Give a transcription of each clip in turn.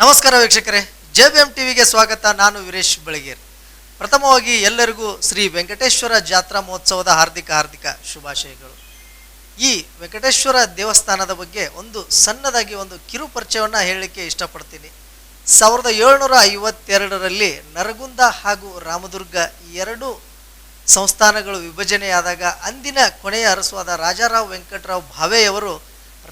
ನಮಸ್ಕಾರ ವೀಕ್ಷಕರೇ, JBM ಟಿವಿಗೆ ಸ್ವಾಗತ. ನಾನು ವೀರೇಶ್ ಬೆಳಗೇರ್. ಪ್ರಥಮವಾಗಿ ಎಲ್ಲರಿಗೂ ಶ್ರೀ ವೆಂಕಟೇಶ್ವರ ಜಾತ್ರಾ ಮಹೋತ್ಸವದ ಹಾರ್ದಿಕ ಶುಭಾಶಯಗಳು. ಈ ವೆಂಕಟೇಶ್ವರ ದೇವಸ್ಥಾನದ ಬಗ್ಗೆ ಒಂದು ಸಣ್ಣದಾಗಿ ಒಂದು ಕಿರು ಪರಿಚಯವನ್ನು ಹೇಳಲಿಕ್ಕೆ ಇಷ್ಟಪಡ್ತೀನಿ. 1752ರಲ್ಲಿ ನರಗುಂದ ಹಾಗೂ ರಾಮದುರ್ಗ ಎರಡು ಸಂಸ್ಥಾನಗಳು ವಿಭಜನೆಯಾದಾಗ ಅಂದಿನ ಕೊನೆಯ ಅರಸುವಾದ ರಾಜಾರಾವ್ ವೆಂಕಟರಾವ್ ಭಾವೆಯವರು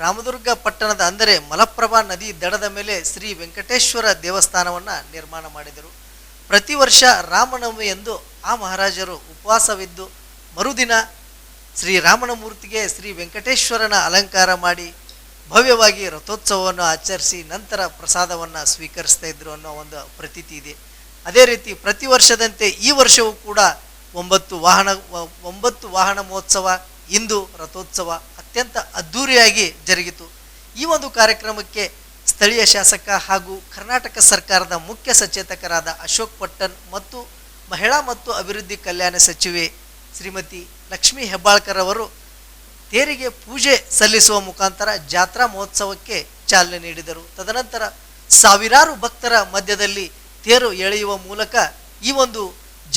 ರಾಮದುರ್ಗ ಪಟ್ಟಣದ ಅಂದರೆ ಮಲಪ್ರಭಾ ನದಿ ದಡದ ಮೇಲೆ ಶ್ರೀ ವೆಂಕಟೇಶ್ವರ ದೇವಸ್ಥಾನವನ್ನು ನಿರ್ಮಾಣ ಮಾಡಿದರು. ಪ್ರತಿ ವರ್ಷ ರಾಮನವಮಿ ಎಂದು ಆ ಮಹಾರಾಜರು ಉಪವಾಸವಿದ್ದು ಮರುದಿನ ಶ್ರೀರಾಮನ ಮೂರ್ತಿಗೆ ಶ್ರೀ ವೆಂಕಟೇಶ್ವರನ ಅಲಂಕಾರ ಮಾಡಿ ಭವ್ಯವಾಗಿ ರಥೋತ್ಸವವನ್ನು ಆಚರಿಸಿ ನಂತರ ಪ್ರಸಾದವನ್ನು ಸ್ವೀಕರಿಸ್ತಾ ಇದ್ರು ಅನ್ನೋ ಒಂದು ಪ್ರತೀತಿ ಇದೆ. ಅದೇ ರೀತಿ ಪ್ರತಿ ವರ್ಷದಂತೆ ಈ ವರ್ಷವೂ ಕೂಡ 9 ವಾಹನ ಮಹೋತ್ಸವ, ಇಂದು ರಥೋತ್ಸವ ಅತ್ಯಂತ ಅದ್ಧೂರಿಯಾಗಿ ಜರುಗಿತು. ಈ ಒಂದು ಕಾರ್ಯಕ್ರಮಕ್ಕೆ ಸ್ಥಳೀಯ ಶಾಸಕ ಹಾಗೂ ಕರ್ನಾಟಕ ಸರ್ಕಾರದ ಮುಖ್ಯ ಸಚೇತಕರಾದ ಅಶೋಕ್ ಪಟ್ಟಣ್ ಮತ್ತು ಮಹಿಳಾ ಮತ್ತು ಅಭಿವೃದ್ಧಿ ಕಲ್ಯಾಣ ಸಚಿವೆ ಶ್ರೀಮತಿ ಲಕ್ಷ್ಮೀ ಹೆಬ್ಬಾಳ್ಕರ್ ಅವರು ತೇರಿಗೆ ಪೂಜೆ ಸಲ್ಲಿಸುವ ಮುಖಾಂತರ ಜಾತ್ರಾ ಮಹೋತ್ಸವಕ್ಕೆ ಚಾಲನೆ ನೀಡಿದರು. ತದನಂತರ ಸಾವಿರಾರು ಭಕ್ತರ ಮಧ್ಯದಲ್ಲಿ ತೇರು ಎಳೆಯುವ ಮೂಲಕ ಈ ಒಂದು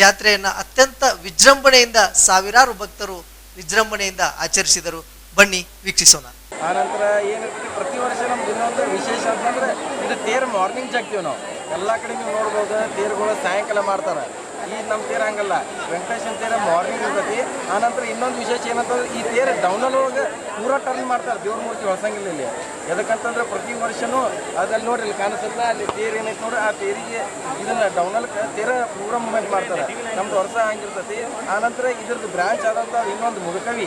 ಜಾತ್ರೆಯನ್ನು ಅತ್ಯಂತ ವಿಜೃಂಭಣೆಯಿಂದ ಸಾವಿರಾರು ಭಕ್ತರು ವಿಜೃಂಭಣೆಯಿಂದ ಆಚರಿಸಿದರು. ಬನ್ನಿ ವೀಕ್ಷಿಸೋಣ. ಆನಂತರ ಏನಿರ್ತದೆ, ಪ್ರತಿ ವರ್ಷ ನಮ್ದು ಇನ್ನೊಂದು ವಿಶೇಷ ಅಂತಂದ್ರೆ ಇದು ತೇರು ಮಾರ್ನಿಂಗ್ ಜಾಗ್ತೀವಿ ನಾವು. ಎಲ್ಲ ಕಡೆ ನೀವು ನೋಡ್ಬೋದು, ತೇರುಗಳು ಸಾಯಂಕಾಲ ಮಾಡ್ತಾರೆ. ಈ ನಮ್ಮ ತೇರು ಹಂಗಲ್ಲ, ವೆಂಕಟೇಶ್ವರ ತೇರು ಮಾರ್ನಿಂಗ್ ಇರ್ತೈತಿ. ಆನಂತರ ಇನ್ನೊಂದು ವಿಶೇಷ ಏನಂತಂದ್ರೆ ಈ ತೇರು ಡೌನಲ್ಲಿ ಒಳಗೆ ಪೂರಾ ಟರ್ನ್ ಮಾಡ್ತಾರೆ, ದೇವ್ರ ಮೂರ್ತಿ ಹೊಸಂಗಿಲ್ಲ ಇಲ್ಲಿ. ಎದಕ್ಕಂತಂದ್ರೆ ಪ್ರತಿ ವರ್ಷನೂ ಅದಲ್ಲಿ ನೋಡ್ರಿ ಇಲ್ಲಿ ಕಾಣಿಸುತ್ತೆ, ಅಲ್ಲಿ ತೇರು ಏನೈತೆ ನೋಡ್ರಿ, ಆ ತೇರಿಗೆ ಇದನ್ನ ಡೌನಲ್ಲಿ ತೇರ ಪೂರಾ ಮೂವ್ಮೆಂಟ್ ಮಾಡ್ತಾರೆ. ನಮ್ದು ವರ್ಷ ಹಂಗಿರ್ತೈತಿ. ಆನಂತರ ಇದ್ರದ್ದು ಬ್ರಾಂಚ್ ಆದಂಥ ಇನ್ನೊಂದು ಮುದುಕವಿ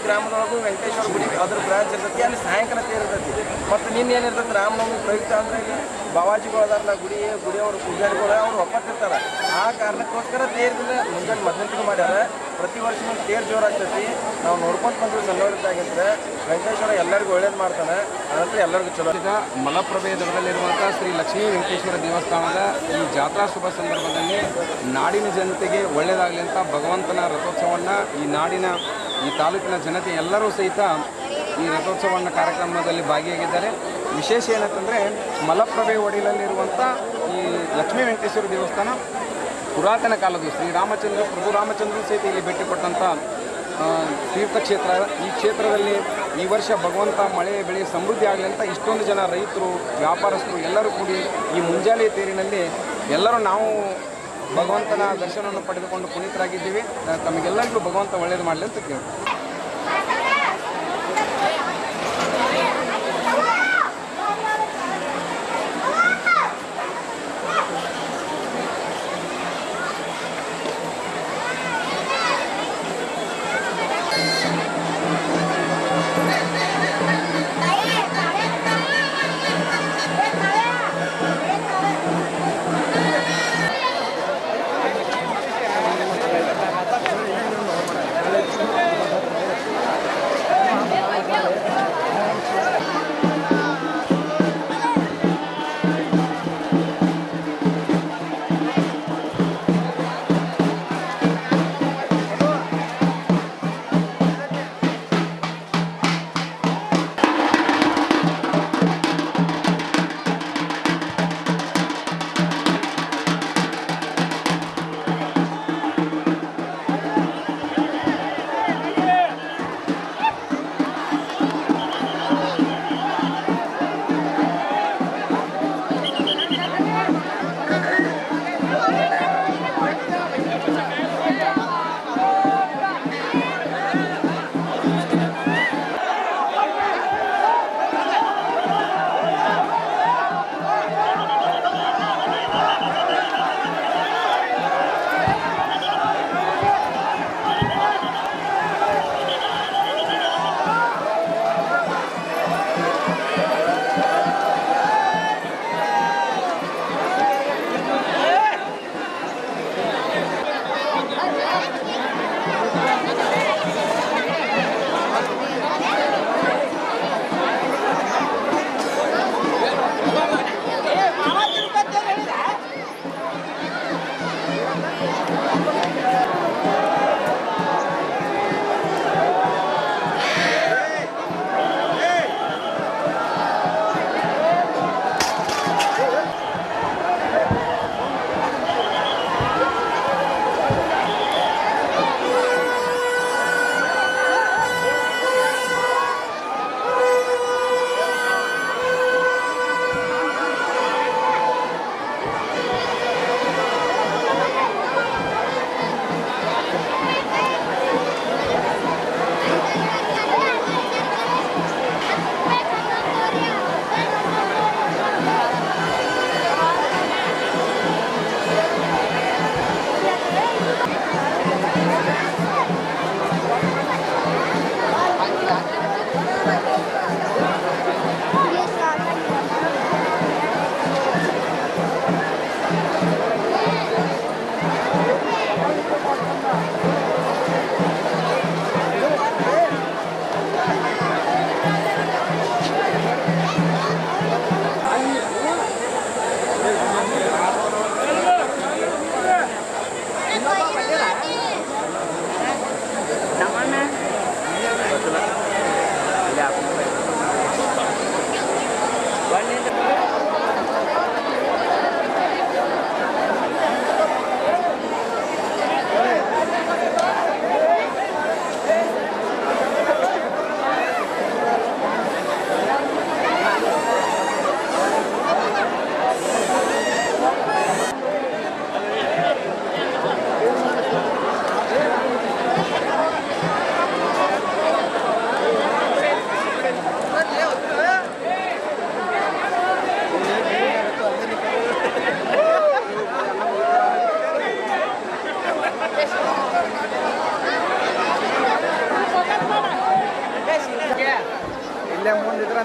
ಗ್ರಾಮದೊಳಗೂ ವೆಂಕಟೇಶ್ವರ ಗುಡಿ ಅದ್ರ ಬ್ರಾಂಚ್ ಇರ್ತೈತಿ. ಅಲ್ಲಿ ಸಾಯಂಕಾಲ ತೇರು ಇರ್ತೈತಿ. ಮತ್ತು ನಿನ್ನೆ ಏನಿರ್ತೈತಿ, ರಾಮನವಮಿ ಪ್ರಯುಕ್ತ ಅಂದರೆ ಇಲ್ಲಿ ಬಾವಾಜಿಗಳು ಅದಾರಲ್ಲ, ಗುಡಿಯವರು ಪೂಜಾರಿಗಳು ಅವ್ರು ಒಪ್ಪತ್ತಿರ್ತಾರೆ. ಆ ಕಾರಣಕ್ಕೋಸ್ಕರ ತೇರ್ದಿಂದ ಮುಂಜಾನೆ ಮಧ್ಯಂತರ ಮಾಡ್ಯಾರ. ಪ್ರತಿ ವರ್ಷ ತೇರು ಜೋರಾಗ್ತೈತಿ. ನಾವು ನೋಡ್ಕೊಂಡು ಬಂದ್ವಿ ಸಣ್ಣವರಿದ್ದಾಗಿಂದ್ರೆ. ವೆಂಕಟೇಶ್ವರ ಎಲ್ಲರಿಗೂ ಒಳ್ಳೇದು ಮಾಡ್ತಾನೆ, ಅದಂದ್ರೆ ಎಲ್ಲರಿಗೂ ಚಲೋ. ಈಗ ಮಲಪ್ರಭೆ ದಡದಲ್ಲಿರುವಂಥ ಶ್ರೀ ಲಕ್ಷ್ಮೀ ವೆಂಕಟೇಶ್ವರ ದೇವಸ್ಥಾನದ ಈ ಜಾತ್ರಾ ಶುಭ ಸಂದರ್ಭದಲ್ಲಿ ನಾಡಿನ ಜನತೆಗೆ ಒಳ್ಳೆಯದಾಗಲಿ ಅಂತ ಭಗವಂತನ ರಥೋತ್ಸವವನ್ನು ಈ ನಾಡಿನ ಈ ತಾಲೂಕಿನ ಜನತೆ ಎಲ್ಲರೂ ಸಹಿತ ಈ ರಥೋತ್ಸವವನ್ನು ಕಾರ್ಯಕ್ರಮದಲ್ಲಿ ಭಾಗಿಯಾಗಿದ್ದಾರೆ. ವಿಶೇಷ ಏನಂತಂದರೆ ಮಲಪ್ರಭೆ ಒಡಿಲಲ್ಲಿರುವಂಥ ಈ ಲಕ್ಷ್ಮೀ ವೆಂಕಟೇಶ್ವರ ದೇವಸ್ಥಾನ ಪುರಾತನ ಕಾಲದ್ದು ಪ್ರಭು ರಾಮಚಂದ್ರ ಸಹಿತ ಇಲ್ಲಿ ಭೇಟಿ ಕೊಟ್ಟಂಥ ತೀರ್ಥಕ್ಷೇತ್ರ. ಈ ಕ್ಷೇತ್ರದಲ್ಲಿ ಈ ವರ್ಷ ಭಗವಂತ ಮಳೆ ಬೆಳೆ ಸಮೃದ್ಧಿ ಆಗಲಿ ಅಂತ ಇಷ್ಟೊಂದು ಜನ ರೈತರು, ವ್ಯಾಪಾರಸ್ಥರು ಎಲ್ಲರೂ ಕೂಡಿ ಈ ಮುಂಜಾನೆ ತೇರಿನಲ್ಲಿ ಎಲ್ಲರೂ ನಾವು ಭಗವಂತನ ದರ್ಶನವನ್ನು ಪಡೆದುಕೊಂಡು ಪುನೀತರಾಗಿದ್ದೀವಿ. ತಮಗೆಲ್ಲರಿಗೂ ಭಗವಂತ ಒಳ್ಳೆಯದು ಮಾಡಲಿ ಅಂತ ಕೇಳಿ.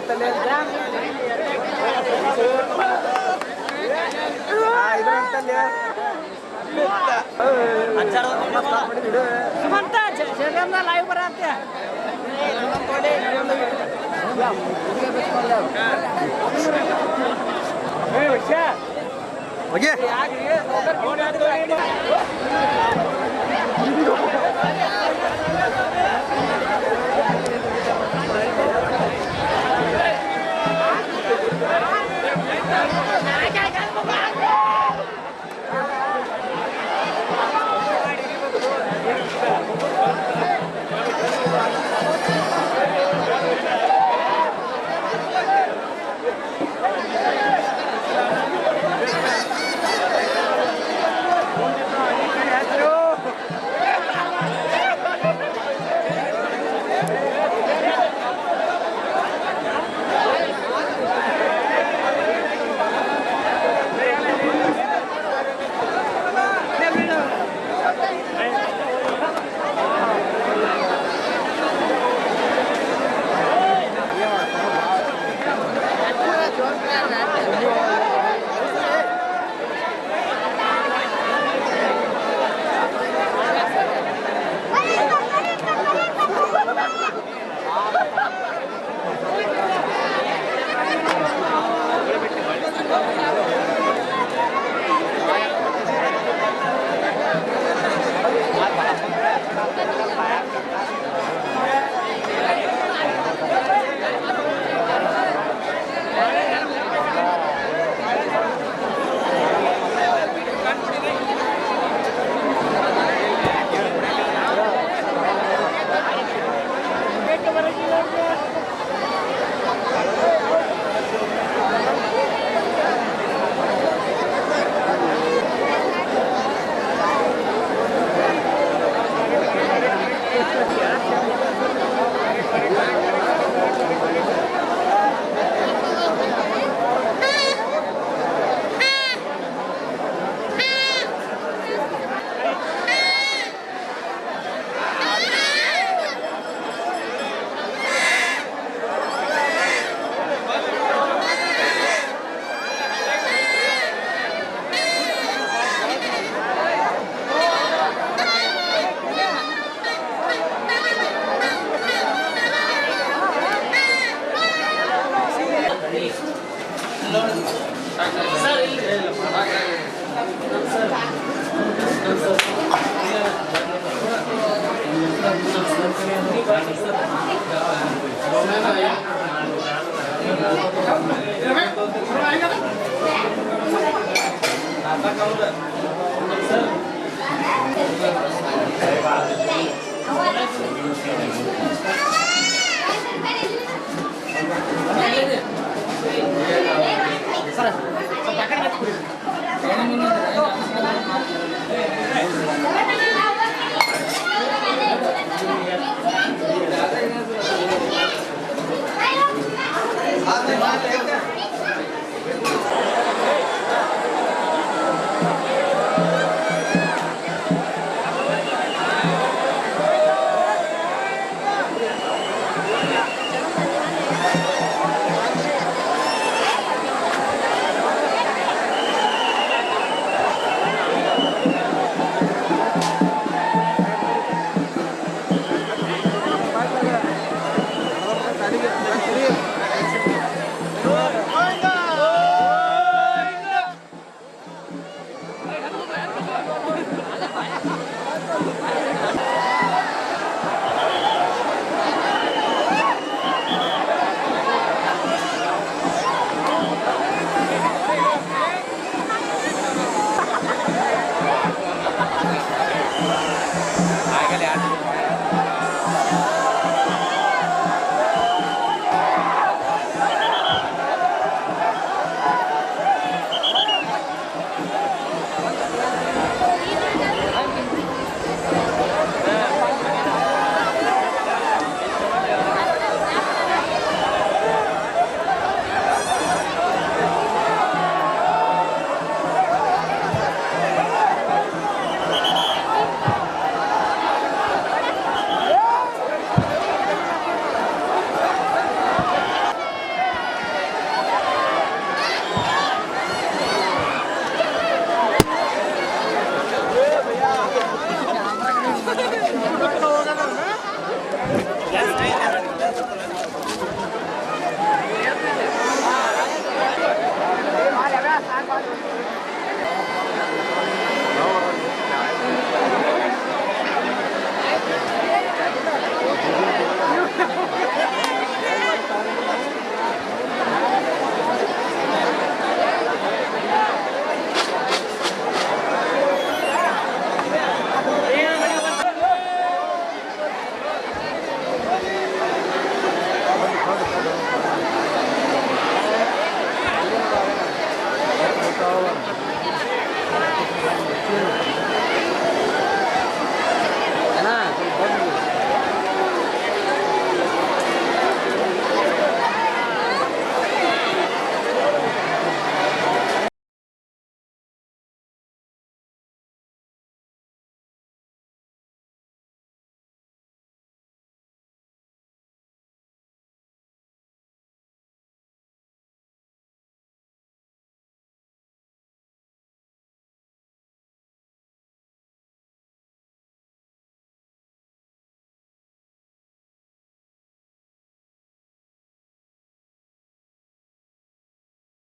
ಇದ್ರಂತಲ್ಲಿ ಇದ್ರಂತಲ್ಲಿ ಸುಮಂತ ಲೈವ್ ಬರತ್ತೆ ಓಕೆ